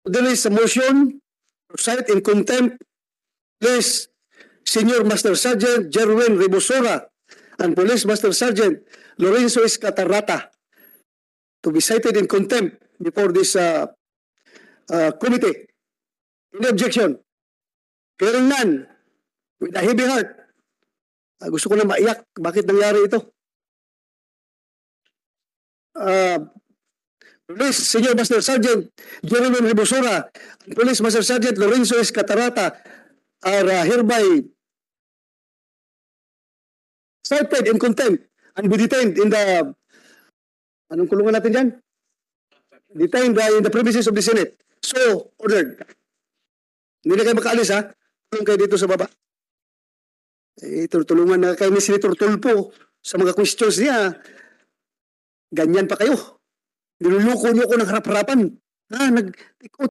There is a motion to cite in contempt Police Senior Master Sergeant Jerwin Rebosora and Police Master Sergeant Lorenzo Escatarrata to be cited in contempt before this committee. Any objection? Hearing none, with a heavy heart, gusto ko na maiyak. Bakit nangyari ito? Police Senior Master Sergeant Jerwin Rebosora and Police Master Sergeant Lorenzo Escatarrata are hereby cited in contempt and be detained in the anong kulungan natin dyan? Detained in the premises of the Senate. So, ordered. Hindi na kayo makaalis, ha? Tulong kayo dito sa baba. Tulungan na kayo ni Senator Tulfo sa mga questions niya. Ganyan pa kayo. Niluluko niyo ako ng harap-harapan. Ha?